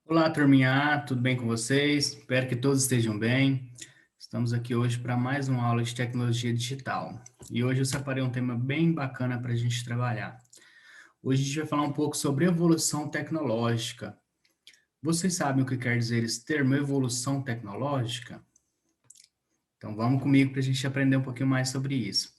Olá, turminha, tudo bem com vocês? Espero que todos estejam bem. Estamos aqui hoje para mais uma aula de tecnologia digital. E hoje eu separei um tema bem bacana para a gente trabalhar. Hoje a gente vai falar um pouco sobre evolução tecnológica. Vocês sabem o que quer dizer esse termo, evolução tecnológica? Então vamos comigo para a gente aprender um pouquinho mais sobre isso.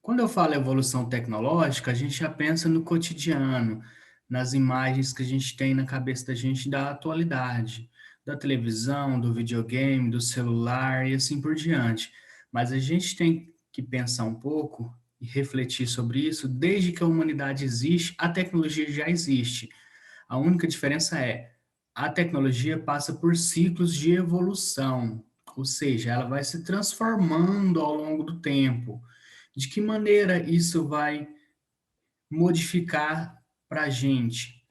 Quando eu falo evolução tecnológica, a gente já pensa no cotidiano, nas imagens que a gente tem na cabeça da gente da atualidade, da televisão, do videogame, do celular e assim por diante. Mas a gente tem que pensar um pouco e refletir sobre isso. Desde que a humanidade existe, a tecnologia já existe. A única diferença é a tecnologia passa por ciclos de evolução, ou seja, ela vai se transformando ao longo do tempo. De que maneira isso vai modificar para a gente?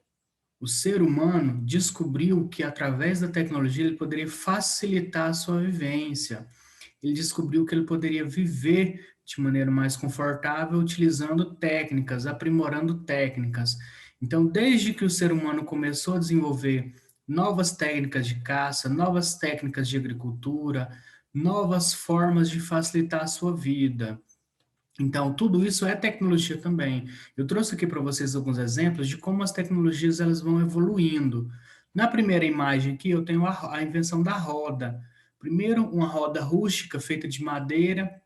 O ser humano descobriu que através da tecnologia ele poderia facilitar a sua vivência. Ele descobriu que ele poderia viver de maneira mais confortável utilizando técnicas, aprimorando técnicas. Então, desde que o ser humano começou a desenvolver novas técnicas de caça, novas técnicas de agricultura, novas formas de facilitar a sua vida, então, tudo isso é tecnologia também. Eu trouxe aqui para vocês alguns exemplos de como as tecnologias elas vão evoluindo. Na primeira imagem aqui, eu tenho a invenção da roda. Primeiro, uma roda rústica feita de madeira,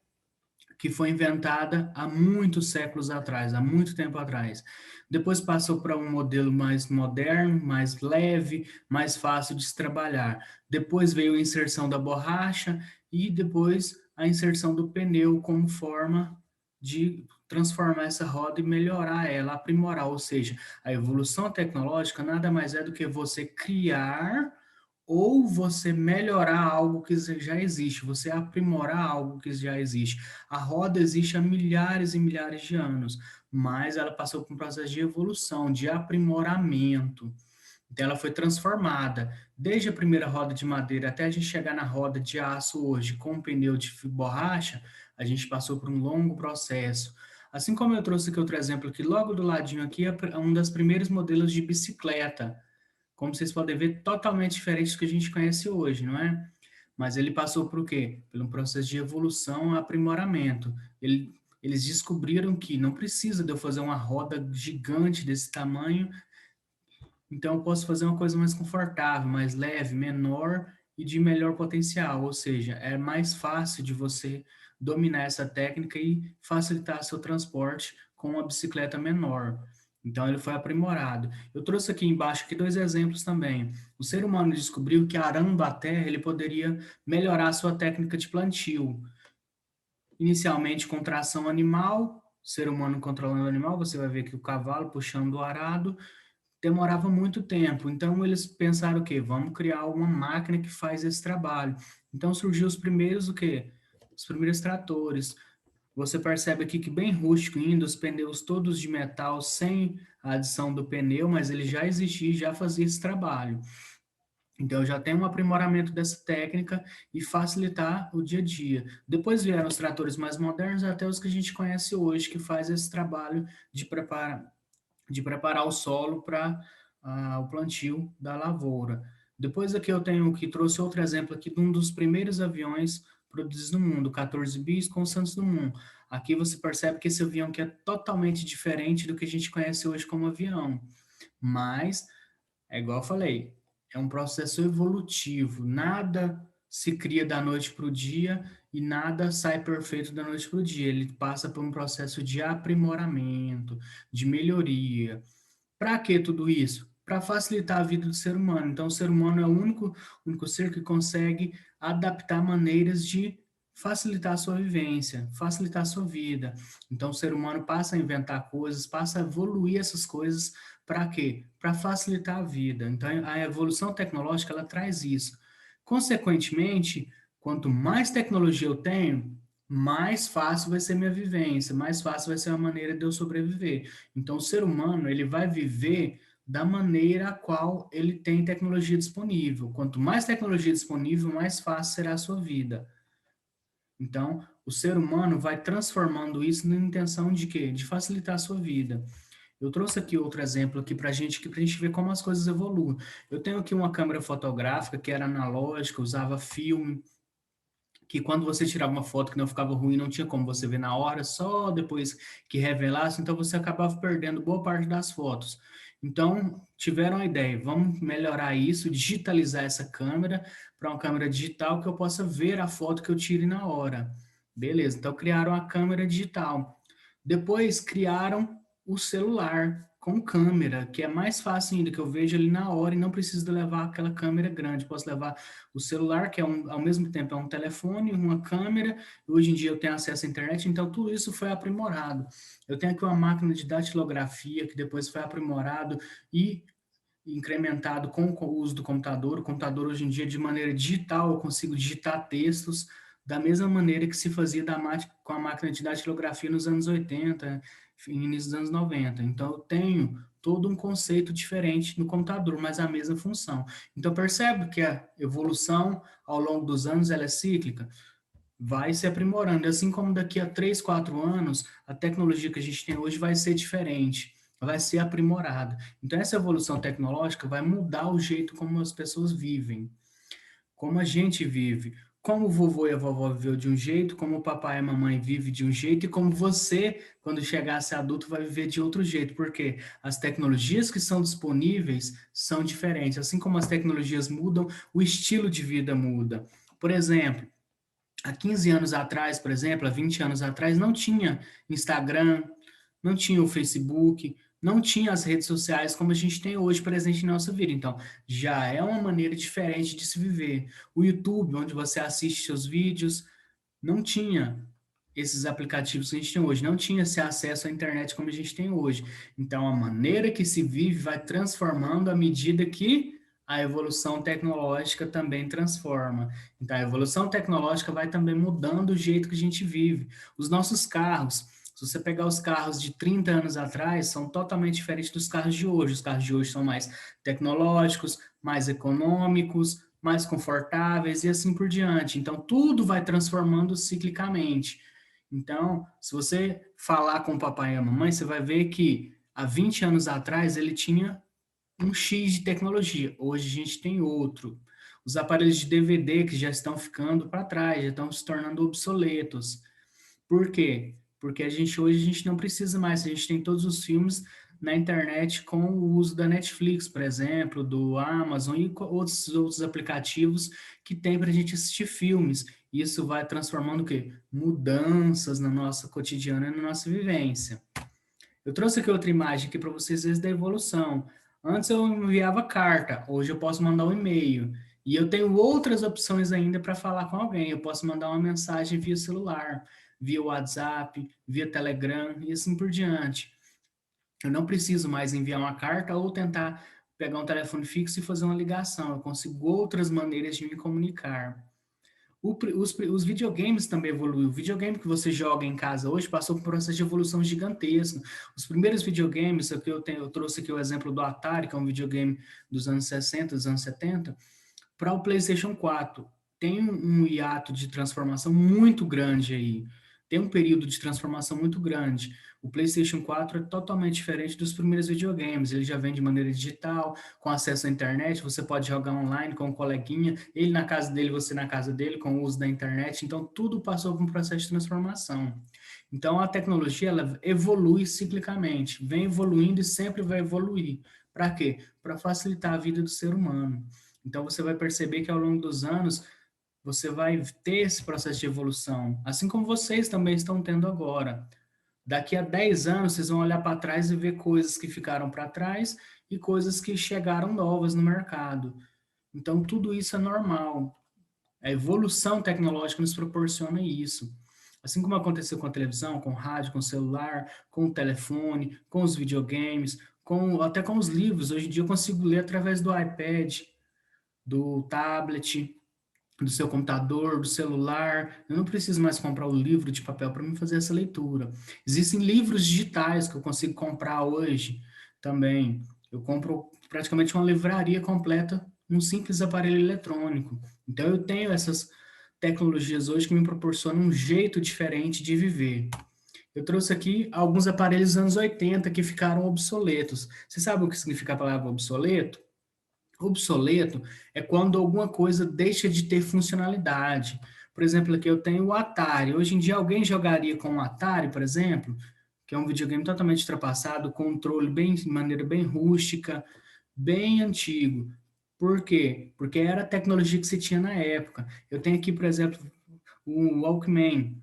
que foi inventada há muitos séculos atrás, há muito tempo atrás. Depois passou para um modelo mais moderno, mais leve, mais fácil de se trabalhar. Depois veio a inserção da borracha e depois a inserção do pneu como forma de transformar essa roda e melhorar ela, aprimorar, ou seja, a evolução tecnológica nada mais é do que você criar ou você melhorar algo que já existe, você aprimorar algo que já existe. A roda existe há milhares e milhares de anos, mas ela passou por um processo de evolução, de aprimoramento. Então ela foi transformada. Desde a primeira roda de madeira até a gente chegar na roda de aço hoje, com um pneu de borracha, a gente passou por um longo processo. Assim como eu trouxe aqui outro exemplo aqui, logo do ladinho aqui é um dos primeiros modelos de bicicleta. Como vocês podem ver, totalmente diferente do que a gente conhece hoje, não é? Mas ele passou por quê? Por um processo de evolução e aprimoramento. Eles descobriram que não precisa de eu fazer uma roda gigante desse tamanho, então eu posso fazer uma coisa mais confortável, mais leve, menor e de melhor potencial, ou seja, é mais fácil de você dominar essa técnica e facilitar seu transporte com uma bicicleta menor. Então ele foi aprimorado. Eu trouxe aqui embaixo aqui dois exemplos também. O ser humano descobriu que arando a terra ele poderia melhorar a sua técnica de plantio. Inicialmente com tração animal, ser humano controlando o animal, você vai ver que o cavalo puxando o arado, demorava muito tempo. Então eles pensaram o quê? Vamos criar uma máquina que faz esse trabalho. Então surgiu os primeiros o quê? Os primeiros tratores. Você percebe aqui que bem rústico ainda, os pneus todos de metal, sem a adição do pneu, mas ele já existia e já fazia esse trabalho. Então, já tem um aprimoramento dessa técnica e facilitar o dia a dia. Depois vieram os tratores mais modernos, até os que a gente conhece hoje, que faz esse trabalho de preparar o solo para o plantio da lavoura. Depois aqui eu tenho que trouxe outro exemplo aqui de um dos primeiros aviões produzidos no mundo, 14 bis com o Santos Dumont. Aqui você percebe que esse avião que é totalmente diferente do que a gente conhece hoje como avião, mas é igual eu falei, é um processo evolutivo, nada se cria da noite para o dia e nada sai perfeito da noite para o dia. Ele passa por um processo de aprimoramento, de melhoria. Para que tudo isso? Para facilitar a vida do ser humano. Então, o ser humano é o único ser que consegue adaptar maneiras de facilitar a sua vivência, facilitar a sua vida. Então, o ser humano passa a inventar coisas, passa a evoluir essas coisas para quê? Para facilitar a vida. Então, a evolução tecnológica ela traz isso. Consequentemente, quanto mais tecnologia eu tenho, mais fácil vai ser minha vivência, mais fácil vai ser a maneira de eu sobreviver. Então, o ser humano, ele vai viver da maneira a qual ele tem tecnologia disponível. Quanto mais tecnologia disponível, mais fácil será a sua vida. Então, o ser humano vai transformando isso na intenção de quê? De facilitar a sua vida. Eu trouxe aqui outro exemplo aqui para gente, que para a gente ver como as coisas evoluem. Eu tenho aqui uma câmera fotográfica que era analógica, usava filme, que quando você tirava uma foto que não ficava ruim, não tinha como você ver na hora, só depois que revelasse, então você acabava perdendo boa parte das fotos. Então, tiveram a ideia, vamos melhorar isso, digitalizar essa câmera para uma câmera digital que eu possa ver a foto que eu tire na hora. Beleza, então criaram a câmera digital. Depois criaram o celular com câmera, que é mais fácil ainda, que eu vejo ali na hora e não preciso levar aquela câmera grande. Posso levar o celular, que é ao mesmo tempo é um telefone, uma câmera, e hoje em dia eu tenho acesso à internet, então tudo isso foi aprimorado. Eu tenho aqui uma máquina de datilografia, que depois foi aprimorado e incrementado com o uso do computador. O computador hoje em dia, de maneira digital, eu consigo digitar textos da mesma maneira que se fazia com a máquina de datilografia nos anos 80, início dos anos 90. Então, eu tenho todo um conceito diferente no computador, mas a mesma função. Então, percebe que a evolução ao longo dos anos ela é cíclica? Vai se aprimorando, assim como daqui a 3, 4 anos, a tecnologia que a gente tem hoje vai ser diferente, vai ser aprimorada. Então, essa evolução tecnológica vai mudar o jeito como as pessoas vivem, como a gente vive, como o vovô e a vovó viveu de um jeito, como o papai e a mamãe vivem de um jeito, e como você, quando chegar a ser adulto, vai viver de outro jeito, porque as tecnologias que são disponíveis são diferentes. Assim como as tecnologias mudam, o estilo de vida muda. Por exemplo, há 15 anos atrás, por exemplo, há 20 anos atrás, não tinha Instagram, não tinha o Facebook, não tinha as redes sociais como a gente tem hoje presente em nossa vida. Então, já é uma maneira diferente de se viver. O YouTube, onde você assiste seus vídeos, não tinha esses aplicativos que a gente tem hoje, não tinha esse acesso à internet como a gente tem hoje. Então, a maneira que se vive vai transformando à medida que a evolução tecnológica também transforma. Então, a evolução tecnológica vai também mudando o jeito que a gente vive. Os nossos carros, se você pegar os carros de 30 anos atrás, são totalmente diferentes dos carros de hoje. Os carros de hoje são mais tecnológicos, mais econômicos, mais confortáveis e assim por diante. Então, tudo vai transformando ciclicamente. Então, se você falar com o papai e a mamãe, você vai ver que há 20 anos atrás ele tinha um X de tecnologia, hoje a gente tem outro. Os aparelhos de DVD que já estão ficando para trás, já estão se tornando obsoletos. Por quê? Porque hoje a gente não precisa mais, a gente tem todos os filmes na internet com o uso da Netflix, por exemplo, do Amazon e outros aplicativos que tem para a gente assistir filmes. Isso vai transformando o quê? Mudanças na nossa cotidiana e na nossa vivência. Eu trouxe aqui outra imagem aqui para vocês verem da evolução. Antes eu enviava carta, hoje eu posso mandar um e-mail. E eu tenho outras opções ainda para falar com alguém. Eu posso mandar uma mensagem via celular, via WhatsApp, via Telegram e assim por diante. Eu não preciso mais enviar uma carta ou tentar pegar um telefone fixo e fazer uma ligação. Eu consigo outras maneiras de me comunicar. Os videogames também evoluíram. O videogame que você joga em casa hoje passou por um processo de evolução gigantesco. Os primeiros videogames, aqui eu trouxe aqui o exemplo do Atari, que é um videogame dos anos 60, dos anos 70, para o PlayStation 4. Tem um hiato de transformação muito grande aí. Tem um período de transformação muito grande. O PlayStation 4 é totalmente diferente dos primeiros videogames. Ele já vem de maneira digital, com acesso à internet. Você pode jogar online com um coleguinha, ele na casa dele, você na casa dele, com o uso da internet. Então, tudo passou por um processo de transformação. Então, a tecnologia ela evolui ciclicamente, vem evoluindo e sempre vai evoluir. Para quê? Para facilitar a vida do ser humano. Então, você vai perceber que ao longo dos anos, você vai ter esse processo de evolução, assim como vocês também estão tendo agora. Daqui a 10 anos, vocês vão olhar para trás e ver coisas que ficaram para trás e coisas que chegaram novas no mercado. Então, tudo isso é normal. A evolução tecnológica nos proporciona isso. Assim como aconteceu com a televisão, com o rádio, com o celular, com o telefone, com os videogames, até com os livros. Hoje em dia eu consigo ler através do iPad, do tablet, do seu computador, do celular. Eu não preciso mais comprar o livro de papel para me fazer essa leitura. Existem livros digitais que eu consigo comprar hoje também. Eu compro praticamente uma livraria completa num simples aparelho eletrônico. Então eu tenho essas tecnologias hoje que me proporcionam um jeito diferente de viver. Eu trouxe aqui alguns aparelhos dos anos 80 que ficaram obsoletos. Você sabe o que significa a palavra obsoleto? Obsoleto é quando alguma coisa deixa de ter funcionalidade. Por exemplo, aqui eu tenho o Atari. Hoje em dia alguém jogaria com o Atari, por exemplo, que é um videogame totalmente ultrapassado, controle bem, de maneira bem rústica, bem antigo. Por quê? Porque era a tecnologia que se tinha na época. Eu tenho aqui, por exemplo, o Walkman,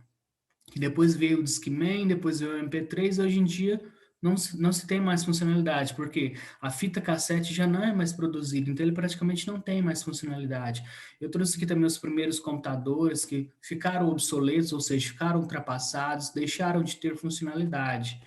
que depois veio o Discman, depois veio o MP3, hoje em dia não se tem mais funcionalidade, porque a fita cassete já não é mais produzida, então ele praticamente não tem mais funcionalidade. Eu trouxe aqui também os primeiros computadores que ficaram obsoletos, ou seja, ficaram ultrapassados, deixaram de ter funcionalidade.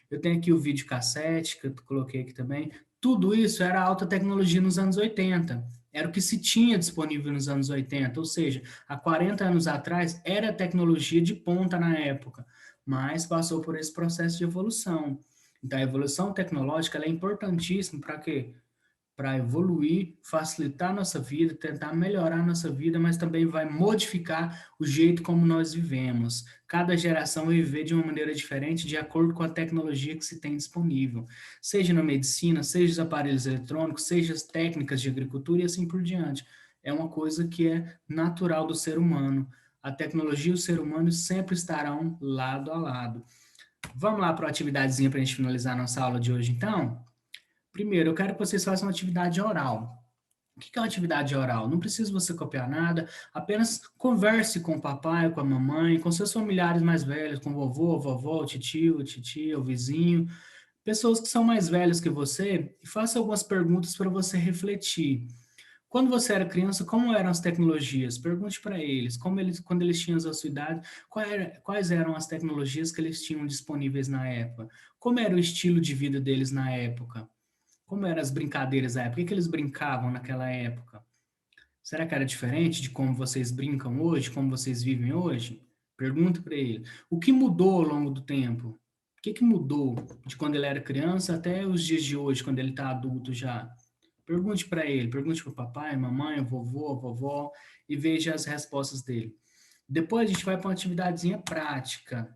Eu tenho aqui o videocassete, que eu coloquei aqui também. Tudo isso era alta tecnologia nos anos 80. Era o que se tinha disponível nos anos 80, ou seja, há 40 anos atrás era tecnologia de ponta na época, mas passou por esse processo de evolução. Então, a evolução tecnológica ela é importantíssima para quê? Para evoluir, facilitar a nossa vida, tentar melhorar a nossa vida, mas também vai modificar o jeito como nós vivemos. Cada geração vai viver de uma maneira diferente, de acordo com a tecnologia que se tem disponível, seja na medicina, seja os aparelhos eletrônicos, seja as técnicas de agricultura e assim por diante. É uma coisa que é natural do ser humano. A tecnologia e o ser humano sempre estarão lado a lado. Vamos lá para a atividadezinha para a gente finalizar a nossa aula de hoje, então? Primeiro, eu quero que vocês façam uma atividade oral. O que é uma atividade oral? Não precisa você copiar nada, apenas converse com o papai, com a mamãe, com seus familiares mais velhos, com o vovô, a vovó, o tio, titia, o vizinho, pessoas que são mais velhas que você, e faça algumas perguntas para você refletir. Quando você era criança, como eram as tecnologias? Pergunte para eles, quando eles tinham a sua idade, quais eram as tecnologias que eles tinham disponíveis na época? Como era o estilo de vida deles na época? Como eram as brincadeiras da época? O que eles brincavam naquela época? Será que era diferente de como vocês brincam hoje, como vocês vivem hoje? Pergunta para ele. O que mudou ao longo do tempo? O que mudou de quando ele era criança até os dias de hoje, quando ele está adulto já? Pergunte para ele, pergunte para o papai, mamãe, vovô, vovó e veja as respostas dele. Depois a gente vai para uma atividadezinha prática.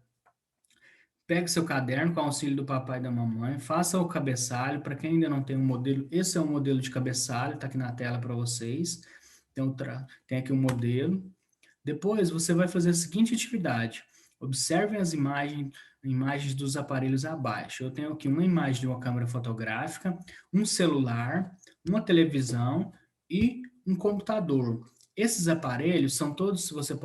Pegue seu caderno com o auxílio do papai e da mamãe, faça o cabeçalho. Para quem ainda não tem um modelo, esse é um modelo de cabeçalho, está aqui na tela para vocês. Então, tem aqui um modelo. Depois, você vai fazer a seguinte atividade. Observem as imagens dos aparelhos abaixo. Eu tenho aqui uma imagem de uma câmera fotográfica, um celular, uma televisão e um computador. Esses aparelhos são todos, você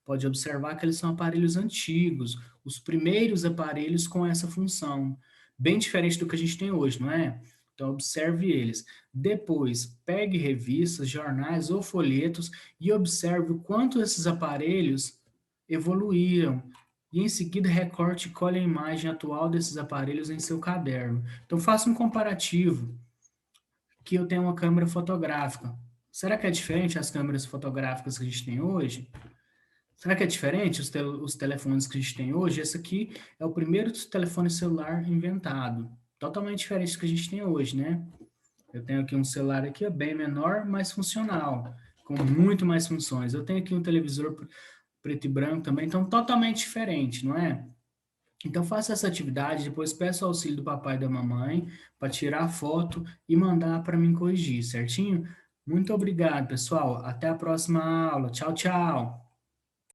pode observar que eles são aparelhos antigos, os primeiros aparelhos com essa função, bem diferente do que a gente tem hoje, não é? Então, observe eles. Depois, pegue revistas, jornais ou folhetos e observe o quanto esses aparelhos evoluíram. E em seguida, recorte e colhe a imagem atual desses aparelhos em seu caderno. Então, faça um comparativo. Que eu tenho uma câmera fotográfica. Será que é diferente as câmeras fotográficas que a gente tem hoje? Será que é diferente os telefones que a gente tem hoje? Esse aqui é o primeiro telefone celular inventado. Totalmente diferente do que a gente tem hoje, né? Eu tenho aqui um celular aqui, é bem menor, mas funcional, com muito mais funções. Eu tenho aqui um televisor preto e branco também, então totalmente diferente, não é? Então faça essa atividade, depois peça o auxílio do papai e da mamãe para tirar a foto e mandar para mim corrigir, certinho? Muito obrigado, pessoal. Até a próxima aula. Tchau, tchau.